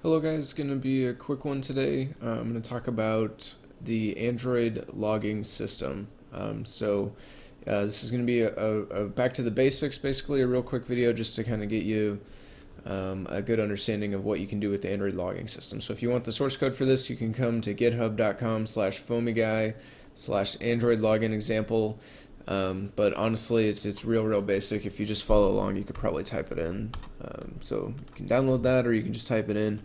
Hello guys, it's going to be a quick one today. I'm going to talk about the Android logging system. This is going to be a back to the basics, basically a real quick video just to kind of get you a good understanding of what you can do with the Android logging system. So if you want the source code for this, you can come to github.com/foamyguy/Android login example. But honestly, it's real basic. If you just follow along, you could probably type it in. So you can download that, or you can just type it in.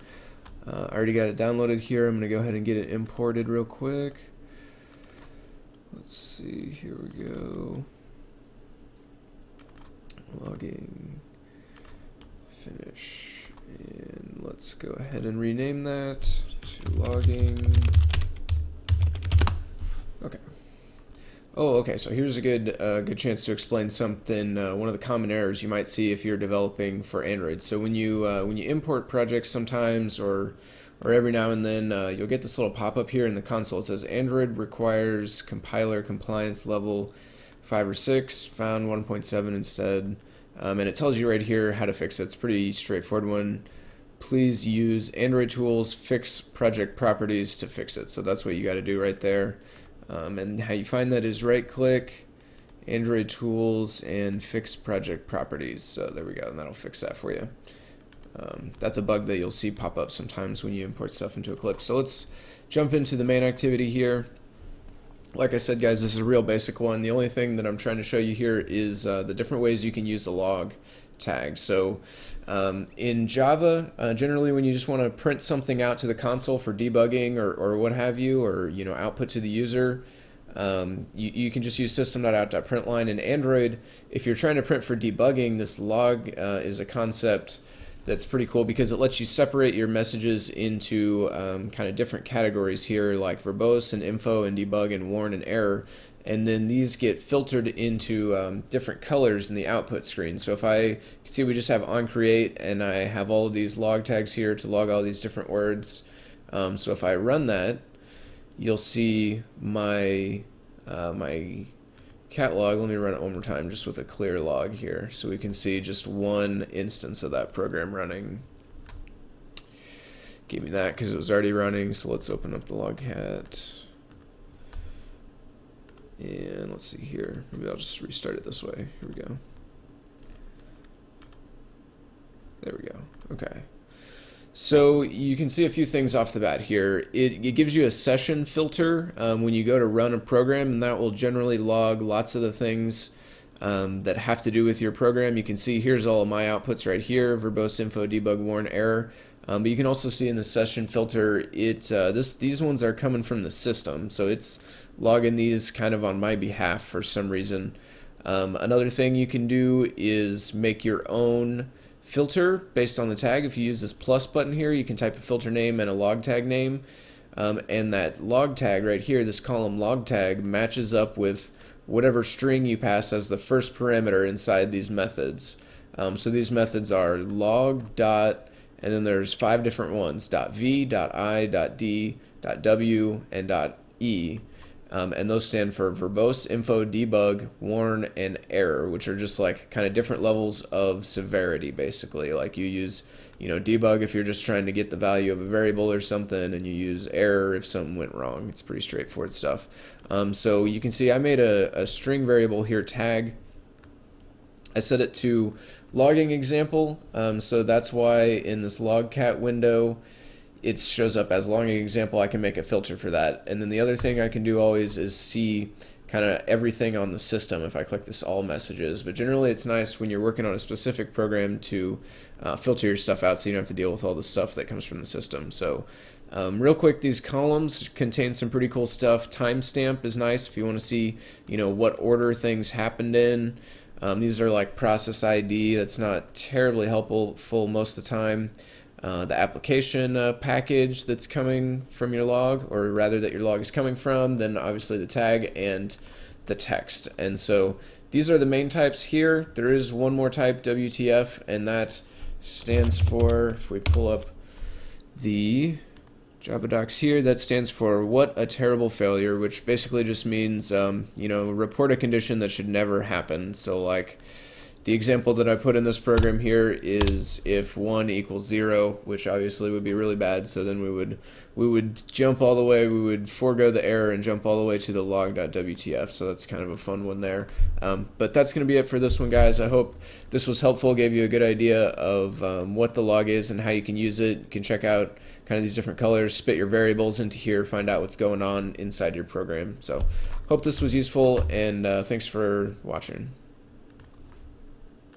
I already got it downloaded here. I'm going to go ahead and get it imported real quick. Let's see, here we go. Logging, finish, and let's go ahead and rename that to logging. Okay. Oh, okay. So here's a good chance to explain something. One of the common errors you might see if you're developing for Android. So when you import projects, sometimes or every now and then, you'll get this little pop-up here in the console. It says Android requires compiler compliance level 5 or 6, found 1.7 instead, and it tells you right here how to fix it. It's a pretty straightforward one. Please use Android tools, fix project properties to fix it. So that's what you got to do right there. And how you find that is right-click, Android tools, and fix project properties. So there we go, and that'll fix that for you. That's a bug that you'll see pop up sometimes when you import stuff into Eclipse. So let's jump into the main activity here. Like I said, guys, this is a real basic one. The only thing that I'm trying to show you here is the different ways you can use the log tag. So in Java, generally when you just want to print something out to the console for debugging or what have you, or output to the user, you can just use system.out.println. In Android, if you're trying to print for debugging, this log is a concept that's pretty cool because it lets you separate your messages into kind of different categories here, like verbose and info and debug and warn and error, and then these get filtered into different colors in the output screen. So if you can see, we just have onCreate, and I have all of these log tags here to log all these different words. So if I run that, you'll see my cat log. Let me run it one more time just with a clear log here so we can see just one instance of that program running. Give me that because it was already running. So let's open up the logcat. And let's see here. Maybe I'll just restart it this way. Here we go. There we go. Okay. So you can see a few things off the bat here. It gives you a session filter when you go to run a program, and that will generally log lots of the things that have to do with your program. You can see here's all of my outputs right here: verbose, info, debug, warn, error. But you can also see in the session filter, these ones are coming from the system, so it's logging these kind of on my behalf for some reason. Another thing you can do is make your own filter based on the tag. If you use this plus button here, you can type a filter name and a log tag name, and that log tag right here, this column log tag, matches up with whatever string you pass as the first parameter inside these methods. So these methods are log dot, and then there's 5 different ones: .v, .i, .d, .w, and .e. And those stand for verbose, info, debug, warn, and error, which are just like kind of different levels of severity, basically. Like you use, debug if you're just trying to get the value of a variable or something, and you use error if something went wrong. It's pretty straightforward stuff. So you can see I made a string variable here, tag. I set it to logging example, so that's why in this logcat window it shows up as logging example. I can make a filter for that. And then the other thing I can do always is see kind of everything on the system if I click this all messages. But generally it's nice when you're working on a specific program to filter your stuff out so you don't have to deal with all the stuff that comes from the system. So real quick, these columns contain some pretty cool stuff. Timestamp is nice if you want to see what order things happened in. These are like process ID. That's not terribly helpful most of the time. The application package that's coming from your log, or rather that your log is coming from, then obviously the tag and the text. And so these are the main types here. There is one more type, WTF, and that stands for, if we pull up the Java docs here, that stands for what a terrible failure, which basically just means, report a condition that should never happen. So like, The example that I put in this program here is if 1 equals 0, which obviously would be really bad, so then we would jump all the way, we would forego the error and jump all the way to the log.wtf, so that's kind of a fun one there. But that's going to be it for this one, guys. I hope this was helpful, gave you a good idea of what the log is and how you can use it. You can check out kind of these different colors, spit your variables into here, find out what's going on inside your program. So hope this was useful, and thanks for watching.